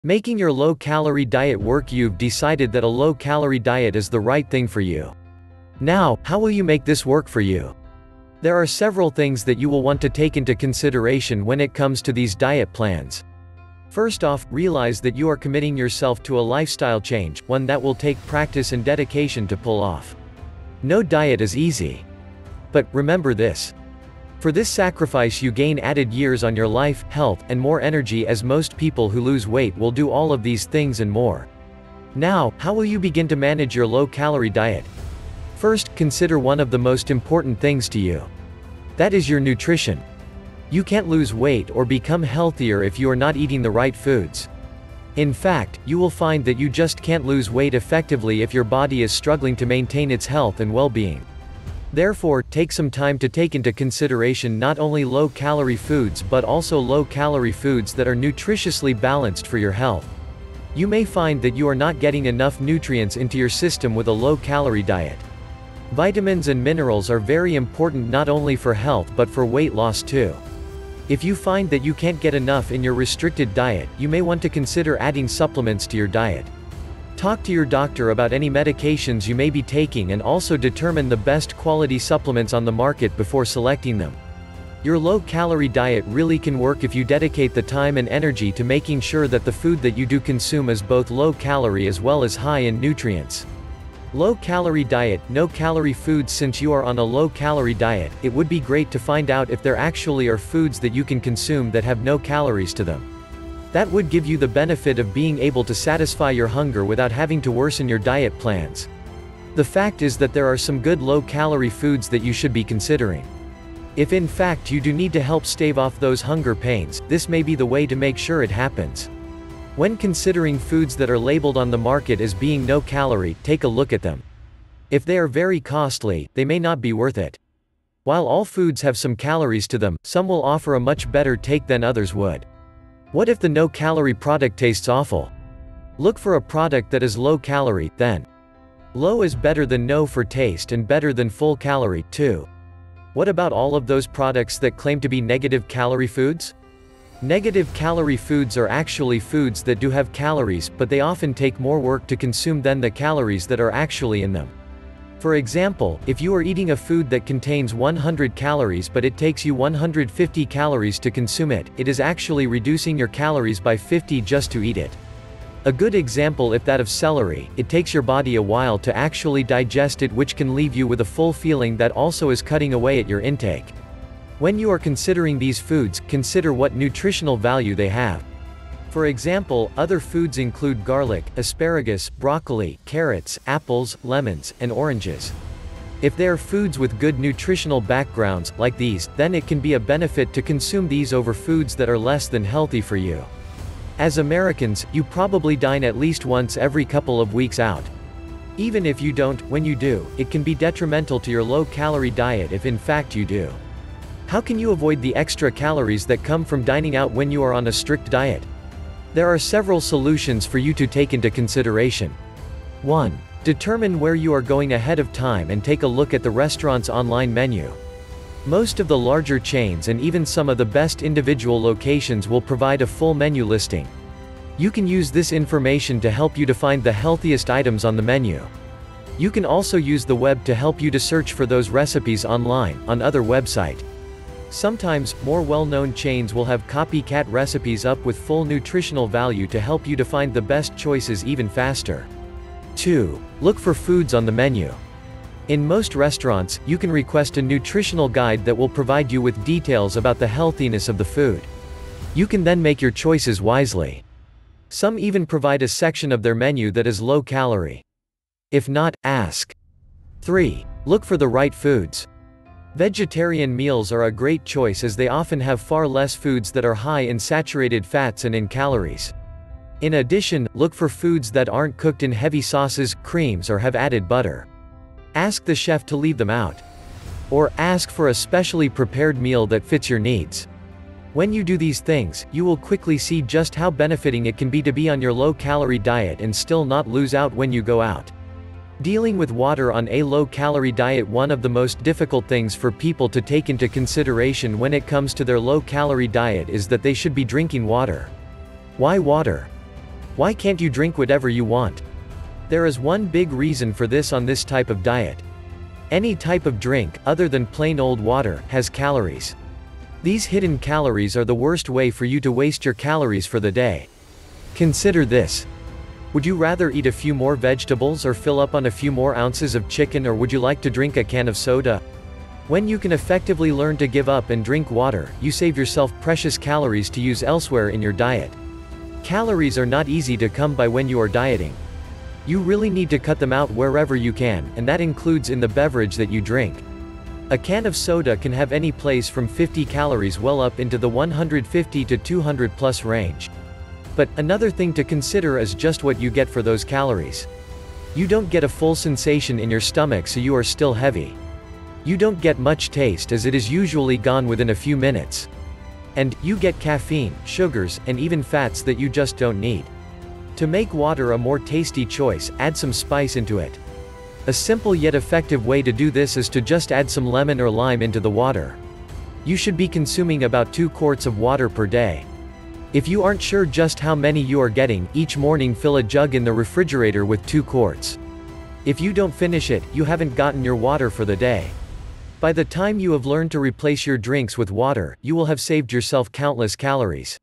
Making your low-calorie diet work. You've decided that a low-calorie diet is the right thing for you. Now, how will you make this work for you? There are several things that you will want to take into consideration when it comes to these diet plans. First off, realize that you are committing yourself to a lifestyle change, one that will take practice and dedication to pull off. No diet is easy. But remember this. For this sacrifice you gain added years on your life, health, and more energy, as most people who lose weight will do all of these things and more. Now, how will you begin to manage your low-calorie diet? First, consider one of the most important things to you. That is your nutrition. You can't lose weight or become healthier if you are not eating the right foods. In fact, you will find that you just can't lose weight effectively if your body is struggling to maintain its health and well-being. Therefore, take some time to take into consideration not only low-calorie foods but also low-calorie foods that are nutritiously balanced for your health. You may find that you are not getting enough nutrients into your system with a low-calorie diet. Vitamins and minerals are very important not only for health but for weight loss too. If you find that you can't get enough in your restricted diet, you may want to consider adding supplements to your diet. Talk to your doctor about any medications you may be taking and also determine the best quality supplements on the market before selecting them. Your low-calorie diet really can work if you dedicate the time and energy to making sure that the food that you do consume is both low-calorie as well as high in nutrients. Low-calorie diet, no-calorie foods. Since you are on a low-calorie diet, it would be great to find out if there actually are foods that you can consume that have no calories to them. That would give you the benefit of being able to satisfy your hunger without having to worsen your diet plans. The fact is that there are some good low-calorie foods that you should be considering. If in fact you do need to help stave off those hunger pains, this may be the way to make sure it happens. When considering foods that are labeled on the market as being no calorie, take a look at them. If they are very costly, they may not be worth it. While all foods have some calories to them, some will offer a much better take than others would. What if the no-calorie product tastes awful? Look for a product that is low-calorie, then. Low is better than no for taste and better than full-calorie, too. What about all of those products that claim to be negative-calorie foods? Negative-calorie foods are actually foods that do have calories, but they often take more work to consume than the calories that are actually in them. For example, if you are eating a food that contains 100 calories but it takes you 150 calories to consume it, it is actually reducing your calories by 50 just to eat it. A good example is that of celery. It takes your body a while to actually digest it, which can leave you with a full feeling that also is cutting away at your intake. When you are considering these foods, consider what nutritional value they have. For example, other foods include garlic, asparagus, broccoli, carrots, apples, lemons, and oranges. If they are foods with good nutritional backgrounds, like these, then it can be a benefit to consume these over foods that are less than healthy for you. As Americans, you probably dine at least once every couple of weeks out. Even if you don't, when you do, it can be detrimental to your low-calorie diet if in fact you do. How can you avoid the extra calories that come from dining out when you are on a strict diet? There are several solutions for you to take into consideration. 1. Determine where you are going ahead of time and take a look at the restaurant's online menu. Most of the larger chains and even some of the best individual locations will provide a full menu listing. You can use this information to help you to find the healthiest items on the menu. You can also use the web to help you to search for those recipes online, on other websites. Sometimes, more well-known chains will have copycat recipes up with full nutritional value to help you to find the best choices even faster. 2. Look for foods on the menu. In most restaurants, you can request a nutritional guide that will provide you with details about the healthiness of the food. You can then make your choices wisely. Some even provide a section of their menu that is low-calorie. If not, ask. 3. Look for the right foods. Vegetarian meals are a great choice as they often have far less foods that are high in saturated fats and in calories. In addition, look for foods that aren't cooked in heavy sauces, creams, or have added butter. Ask the chef to leave them out. Or, ask for a specially prepared meal that fits your needs. When you do these things, you will quickly see just how benefiting it can be to be on your low-calorie diet and still not lose out when you go out. Dealing with water on a low-calorie diet. One of the most difficult things for people to take into consideration when it comes to their low-calorie diet is that they should be drinking water. Why water? Why can't you drink whatever you want? There is one big reason for this on this type of diet. Any type of drink, other than plain old water, has calories. These hidden calories are the worst way for you to waste your calories for the day. Consider this. Would you rather eat a few more vegetables or fill up on a few more ounces of chicken, or would you like to drink a can of soda? When you can effectively learn to give up and drink water, you save yourself precious calories to use elsewhere in your diet. Calories are not easy to come by when you are dieting. You really need to cut them out wherever you can, and that includes in the beverage that you drink. A can of soda can have any place from 50 calories well up into the 150 to 200 plus range. But another thing to consider is just what you get for those calories. You don't get a full sensation in your stomach, so you are still heavy. You don't get much taste, as it is usually gone within a few minutes. And you get caffeine, sugars, and even fats that you just don't need. To make water a more tasty choice, add some spice into it. A simple yet effective way to do this is to just add some lemon or lime into the water. You should be consuming about 2 quarts of water per day. If you aren't sure just how many you are getting, each morning fill a jug in the refrigerator with 2 quarts. If you don't finish it, you haven't gotten your water for the day. By the time you have learned to replace your drinks with water, you will have saved yourself countless calories.